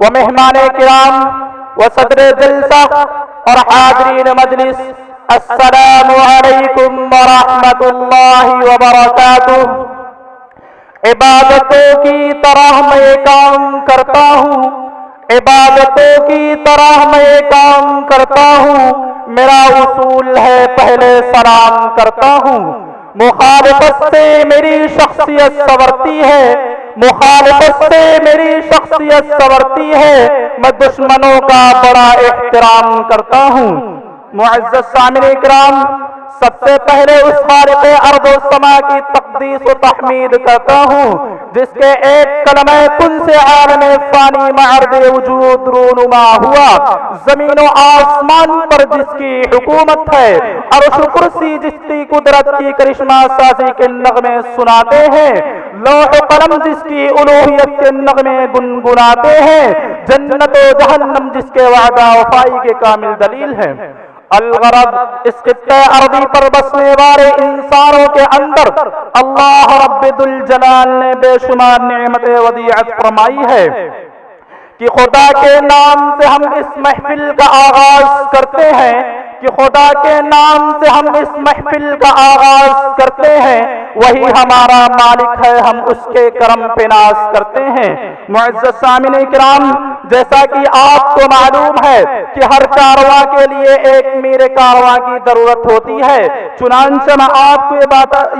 ومہمان کرام وصدر جلسہ اور حاضرین مجلس، السلام علیکم ورحمۃ اللہ وبرکاتہ۔ عبادتوں کی طرح میں یہ کام کرتا ہوں، عبادتوں کی طرح میں یہ کام کرتا ہوں، میرا اصول ہے پہلے سلام کرتا ہوں۔ مخالفت سے میری شخصیت سنورتی ہے، مخالفت سے میری شخصیت سنورتی ہے، میں دشمنوں کا بڑا احترام کرتا ہوں۔ معزز سامعین کرام، سب سے پہلے اس خالق ارض و سما کی تقدیس و تحمید کرتا ہوں جس کے ایک کلمہ کن سے عالم فانی معرض وجود رونما ہوا، زمین و آسمان پر جس کی حکومت ہے، عرش و کرسی جس کی قدرت کی کرشمہ سازی کے نغمے سناتے ہیں، لوح و قلم جس کی الوہیت کے نغمے گنگناتے ہیں، جنت و جہنم جس کے وعدہ وفائی کے کامل دلیل ہے۔ الغرض، اس خطے عربی پر بسنے والے انسانوں کے اندر اللہ رب ذوالجلال نے بے شمار نعمت ودیعت فرمائی ہے کہ خدا کے نام سے ہم اس محفل کا آغاز کرتے ہیں، کہ خدا کے نام سے ہم اس محفل کا آغاز کرتے ہیں، وہی ہمارا مالک ہے، ہم اس کے کرم پہ ناز کرتے ہیں۔ معزز سامعین کرام، جیسا کہ آپ کو معلوم ہے کہ ہر کارواں کے لیے ایک میر کارواں کی ضرورت ہوتی ہے، چنانچہ میں آپ کو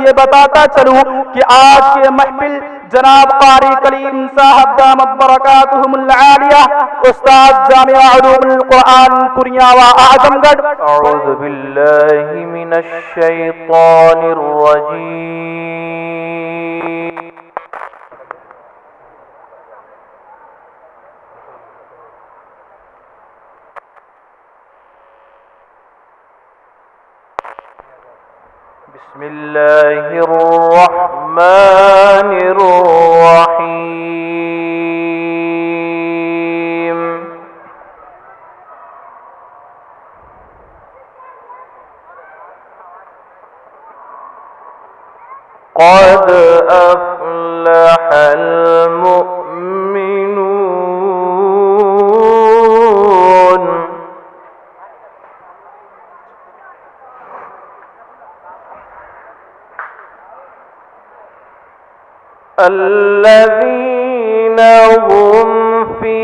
یہ بتاتا چلوں کہ آج کے محفل جناب قاری کلیم صاحب دامت برکاتہم العالیہ، استاد جامعہ علوم القرآن کریاں و اعظم گڑھ، اعوذ باللہ من الشیطان الرجیم، بسم اللہ الرحمن الرحیم، قد افلح المؤمنون الذين هم في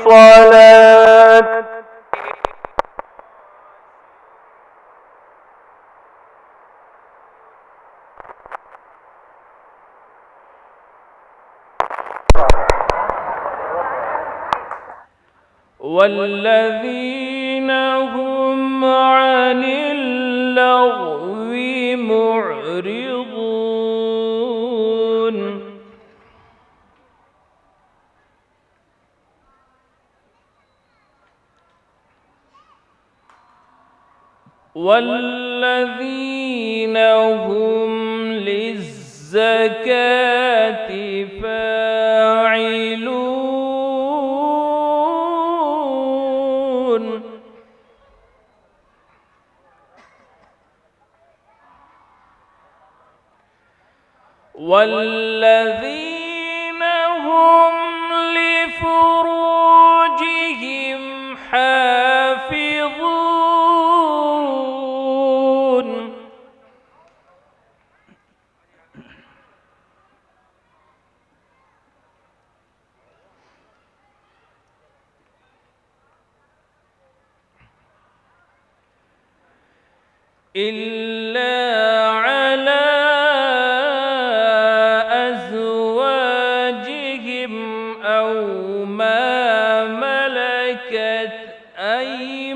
صلاة والذين هم عن اللغو معرضون والذين هم للزكاة فاعلون والذين هم لفروجهم حافظون إلا على أزواجهم أو ما ملكت أيمانهم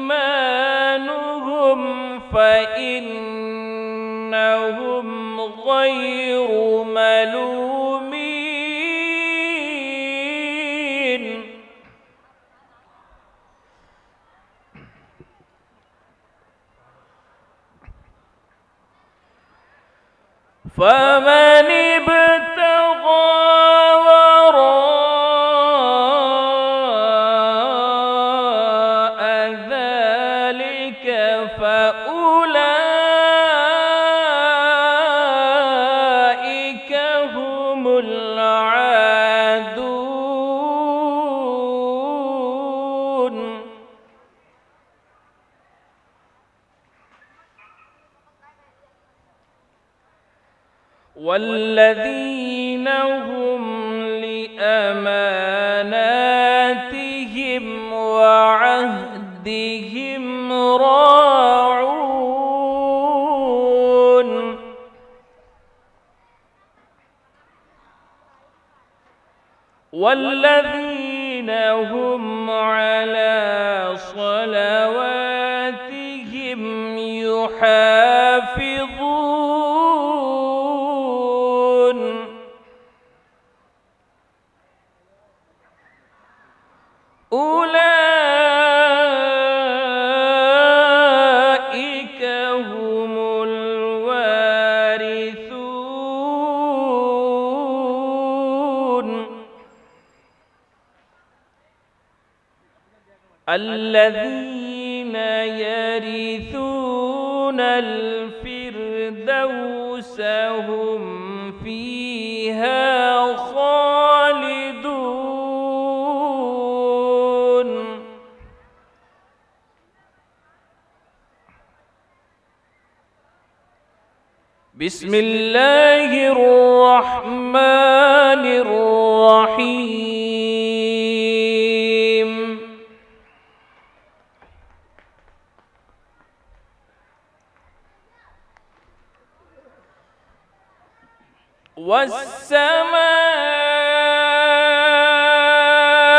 فإنهم غير ملومين فمن ابتغى وراء ذلك فأولئك هم العادون والذين هم لأماناتهم وعهدهم راعون والذين هم على صلواتهم يحافظون أولئك هم الوارثون الذين يرثون الفردوس هم فيها خالدون بسم الله الرحمن الرحيم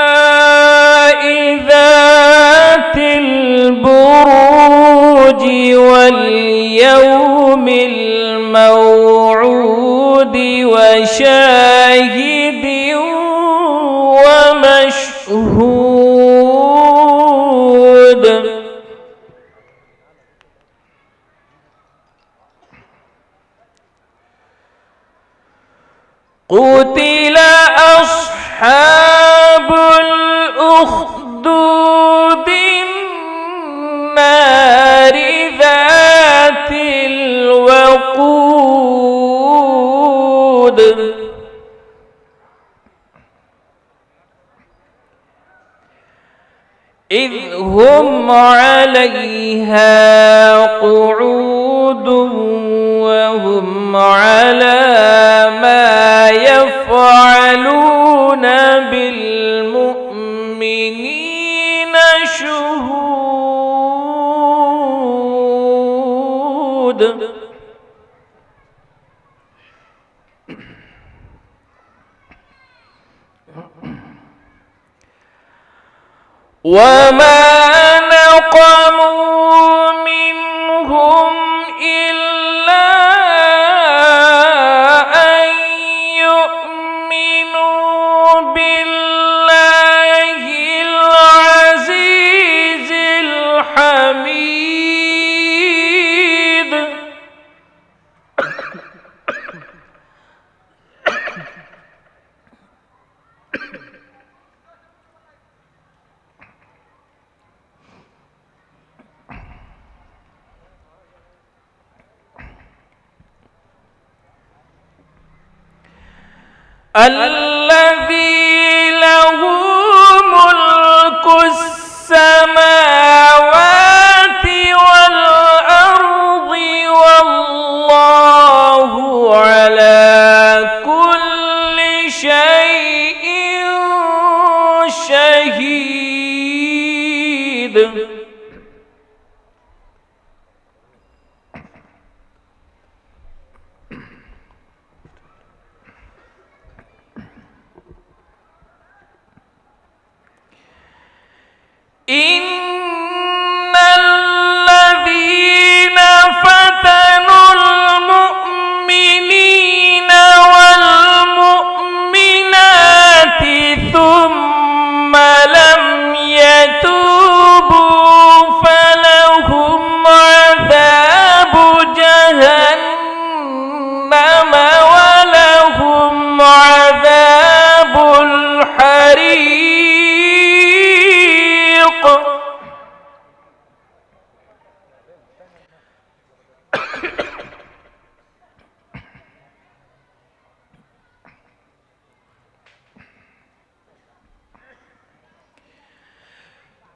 والسماء ذات البروج واليوم الموعود وشاهد ومشهود قتل أصحاب الأخدود النار ذات الوقود إذ هم عليها قعود وهم على ما يفعلون بالمؤمنين شهود وما نقموا منهم إلا أن يؤمنوا بالله العزيز الحميد الذي له ملك السماوات والأرض والله على كل شيء شهيد إن الذين فتنوا المؤمنين والمؤمنات ثم لم يتوبوا فلهم عذاب جهنم ولهم عذاب الحريق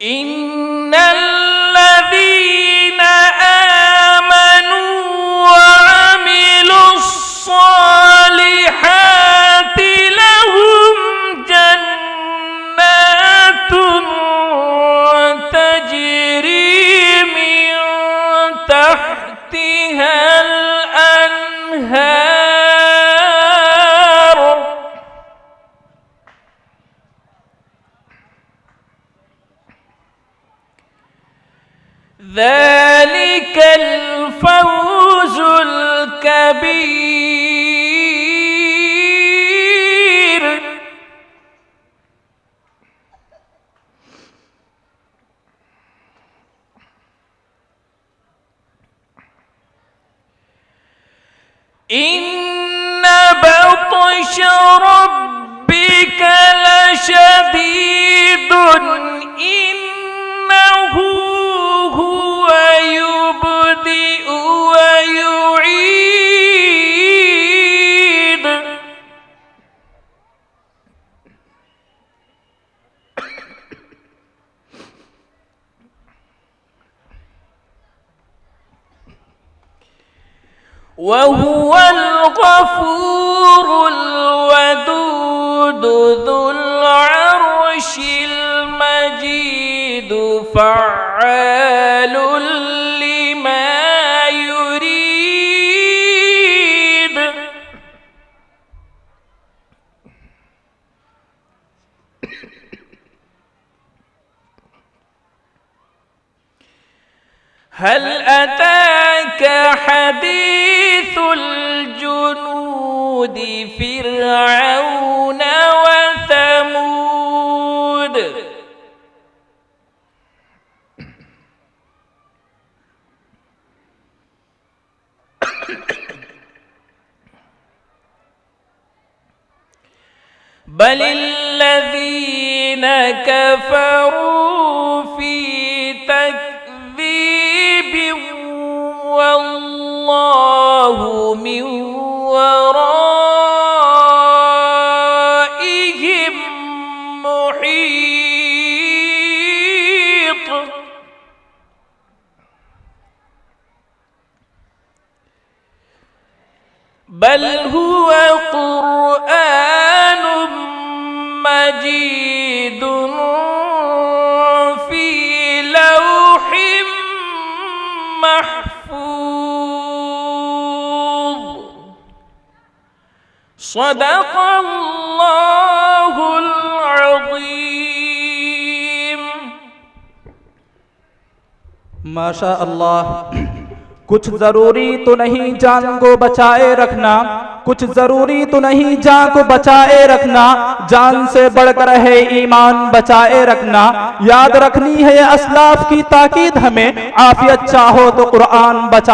إن الذين آمنوا وعملوا الصالحات ذلك الفوز الكبير. إن بطش ربك لشديد إنه هو يبدئ ويعيد. وهو الغفور الودود ذو العرش المجيد فعال لما يريد. هل أتاك حديث الجنود فرعون وثمود. بل الذين كفروا في تكذيب والله من ورائهم محيط. بل هو قرآن مجيد في لوح محفوظ. صدق الله العظيم. माशा अल्लाह। कुछ ज़रूरी तो नहीं जान को बचाए रखना, कुछ ज़रूरी तो नहीं जान को बचाए रखना, जान से बढ़कर है ईमान बचाए रखना। याद रखनी है असलाफ की ताकीद हमें, आफियत चाहो तो कुरान बचा